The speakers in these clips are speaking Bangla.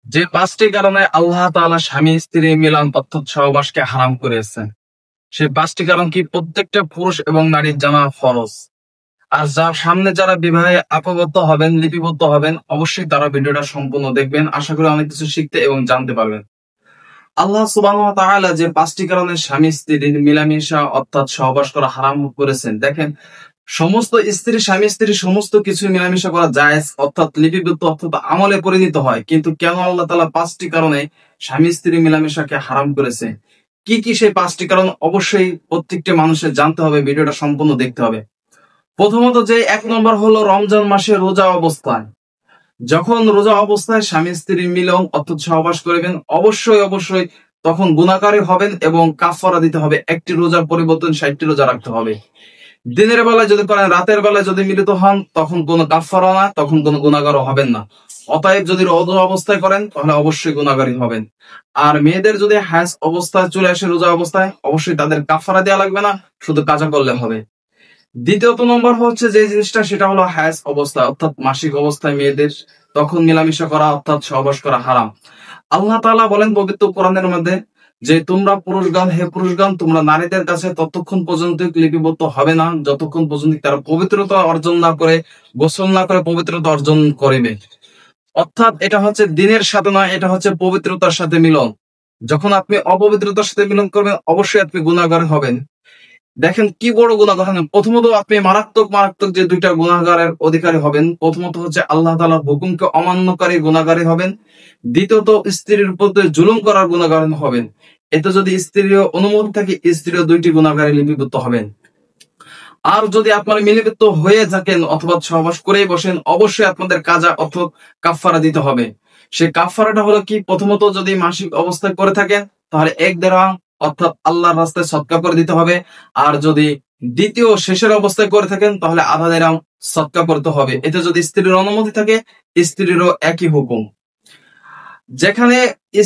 যে পাঁচটি কারণে আল্লাহ তাআলা স্বামী স্ত্রী মিলন অর্থাৎ সহবাসকে হারাম করেছেন, সেই পাঁচটি কারণ কি প্রত্যেকটা পুরুষ এবং নারীর জানা ফরজ। আর সামনে যারা বিবাহে আপাবদ্ধ হবেন, লিপিবদ্ধ হবেন, অবশ্যই তারা ভিডিওটা সম্পূর্ণ দেখবেন। আশা করি অনেক কিছু শিখতে এবং জানতে পারবেন। আল্লাহ সুবহানাহু ওয়া তাআলা যে পাঁচটি কারণে স্বামী স্ত্রীর মিলামিশা অর্থাৎ সহবাস করা হারাম করেছেন, দেখেন সমস্ত স্বামী স্ত্রী সমস্ত কিছু মিলামিশা করা জায়েজ অর্থাৎ লিপিবদ্ধ অর্থাৎ আমলে পরিণত হয়, কিন্তু কেন আল্লাহ তাআলা পাঁচটি কারণে স্বামী স্ত্রী মিলামিশাকে হারাম করেছে, কি কি সেই পাঁচটি কারণ অবশ্যই প্রত্যেকটি মানুষের জানতে হবে, ভিডিওটা সম্পূর্ণ দেখতে হবে। প্রথমত যে এক নম্বর হলো রমজান মাসে রোজা অবস্থায়, যখন রোজা অবস্থায় স্বামী স্ত্রী মিলন অর্থাৎ সহবাস করবেন, অবশ্যই অবশ্যই তখন গুনাহগারী হবেন এবং কাফারা দিতে হবে। একটি রোজার পরিবর্তন 60টি রোজা রাখতে হবে। দিনের বেলায় যদি করেন, রাতের বেলায় যদি মিলিত হন, তখন কোনো কাফারা না, তখন কোনো গুনাহগারও হবেন না। অতএব যদি রোজা অবস্থায় করেন তাহলে অবশ্যই গুনাহগারী হবেন। আর মেয়েদের যদি হায়েজ অবস্থায় চলে আসে রোজা অবস্থায়, অবশ্যই তাদের কাফারা দেওয়া লাগবে না, শুধু কাজা করলে হবে। দ্বিতীয়ত নম্বর হচ্ছে যে জিনিসটা, সেটা হলো হায়েজ অবস্থা অর্থাৎ মাসিক অবস্থায় মেয়েদের তখন মেলামেশা করা অর্থাৎ সহবাস করা হারাম। আল্লাহ তাআলা বলেন পবিত্র কোরআনের মধ্যে যে তোমরা পুরুষগণ, হে পুরুষগণ, তোমরা নারীদের কাছে ততক্ষণ পর্যন্ত লিপিবদ্ধ হবে না যতক্ষণ পর্যন্ত তারা পবিত্রতা অর্জন না করে, গোসল না করে পবিত্রতা অর্জন করিবে। অর্থাৎ এটা হচ্ছে দিনের সাথে নয়, এটা হচ্ছে পবিত্রতার সাথে মিলন। যখন আপনি অপবিত্রতার সাথে মিলন করবেন, অবশ্যই আপনি গুনাহগার হবেন। দেখেন কি বড় গুনাহগার হবেন। প্রথমত আপনি মারাত্মক মারাত্মক যে দুইটা গুনাহগারের অধিকারী হবেন। প্রথমত হচ্ছে আল্লাহ তাআলার হুকুমকে অমান্যকারী গুনাহগারী হবেন। দ্বিতীয়ত স্ত্রীর উপর জুলুম করার গুনাহগার হবেন। এতে যদি স্ত্রীর অনুমতি থাকে, স্ত্রীর দুইটি গুনাহগারে লিপিবদ্ধ হবেন। আর যদি আপনারা মিলিত হয়ে থাকেন অথবা সহবাস করেই বসেন, অবশ্যই আপনাদের কাজা অর্থাৎ কাফফারা দিতে হবে। সেই কাফফারাটা হলো কি, প্রথমত যদি মাসিক অবস্থায় করে থাকেন তাহলে 1 দিরহাম অর্থাৎ আল্লাহর রাস্তায় সদকা করে দিতে হবে। আর যদি দ্বিতীয় শেষের অবস্থায় করে থাকেন তাহলে আধা দিরহাম সদকা করতে হবে। এতে যদি স্ত্রীর অনুমতি থাকে, স্ত্রীরও একই হুকুম। যেখানে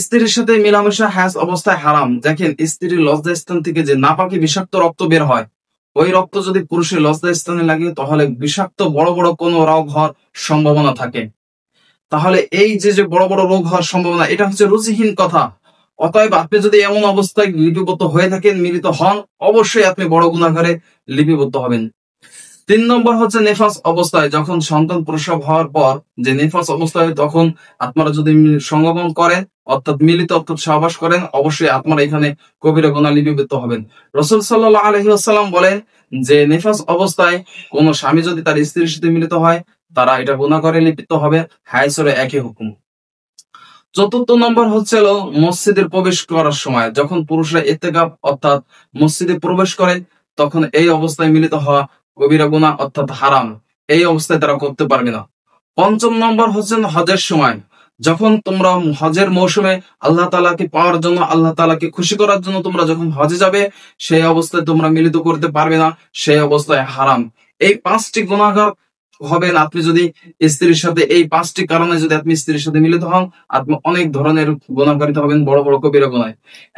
স্ত্রীর সাথে মিলামেশা হায়াজ অবস্থায় হারাম, দেখেন স্ত্রীর লজ্জাস্থান থেকে যে নাপাকি বিষাক্ত রক্ত বের হয়, ওই রক্ত যদি পুরুষের লজ্জাস্থানে লাগে তাহলে বিষাক্ত বড় বড় কোনো রোগ হওয়ার সম্ভাবনা থাকে। তাহলে এই যে যে বড় বড় রোগ হওয়ার সম্ভাবনা, এটা হচ্ছে রুচিহীন কথা। অতএব আপনি যদি এমন অবস্থায় লিপিবদ্ধ হয়ে থাকেন, মিলিত হন, অবশ্যই আপনি বড় গুনাহগারে লিপিবদ্ধ হবেন। 3 নম্বর হচ্ছে নেফাস অবস্থায়, যখন সন্তান প্রসব হওয়ার পর যে নেফাস অবস্থায় তখন আপনারা যদি সঙ্গম করেন অর্থাৎ মিলিত অর্থাৎ সহবাস করেন, অবশ্যই আপনারা এখানে কবিরা গুনাহ লিপিবদ্ধ হবেন। রাসূল সাল্লাল্লাহু আলাইহি ওয়াসাল্লাম বলেন যে নেফাস অবস্থায় কোন স্বামী যদি তার স্ত্রীর সাথে মিলিত হয়, তারা এটা গুনাহ করে লিপিত হবে। হায়েসের একই হুকুম। চতুর্থ নম্বর হচ্ছে মসজিদের প্রবেশ করার সময়, যখন পুরুষরা ইতিকাফ অর্থাৎ মসজিদে প্রবেশ করে, তখন এই অবস্থায় মিলিত হওয়া কবিরা গুনাহ অর্থাৎ হারাম। এই অবস্থায় তারা করতে পারবে না। পঞ্চম নম্বর হচ্ছে হজের সময়, যখন তোমরা হজের মৌসুমে আল্লাহ তাআলাকে পাওয়ার জন্য, আল্লাহ তাআলাকে খুশি করার জন্য তোমরা যখন হজে যাবে, সেই অবস্থায় তোমরা মিলিত করতে পারবে না, সেই অবস্থায় হারাম। এই 5টি গুনাহগার হবেন আপনি যদি স্ত্রীর সাথে, এই 5টি কারণে যদি আপনি স্ত্রীর সাথে মিলিত হন, আপনি অনেক ধরনের গুনাহগারিত হবেন, বড় বড় কবিরা গুনাহ।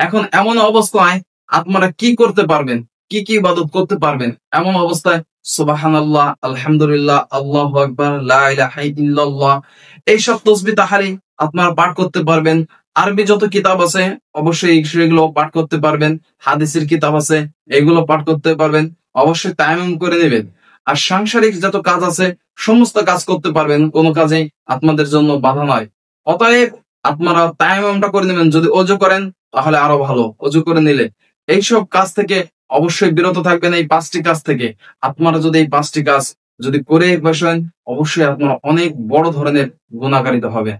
এখন এমন অবস্থায় আপনারা কি করতে পারবেন, কি কি ইবাদত করতে পারবেন? এমন অবস্থায় সুবহানাল্লাহ, আলহামদুলিল্লাহ, আল্লাহু আকবার, লা ইলাহা ইল্লাল্লাহ, এইসব তাসবিহ তাহরি আপনারা পাঠ করতে পারবেন। আরবি যত কিতাব আছে অবশ্যই সেগুলো পাঠ করতে পারবেন। হাদিসের কিতাব আছে, এগুলো পাঠ করতে পারবেন। অবশ্যই তায়াম্মুম করে নেবেন। আর সাংসারিক যত কাজ আছে সমস্ত কাজ করতে পারবেন, কোনো কাজেই আপনাদের জন্য বাধা নয়। অতএব আপনারা তায়াম্মুমটা করে নেবেন। যদি ওযু করেন তাহলে আরো ভালো, ওযু করে নিলে। এইসব কাজ থেকে অবশ্যই বিরত থাকবেন, এই 5টি কাজ থেকে। আপনারা যদি এই 5টি কাজ যদি করে বসেন, অবশ্যই আপনারা অনেক বড় ধরনের গুনাহগারিত হবে।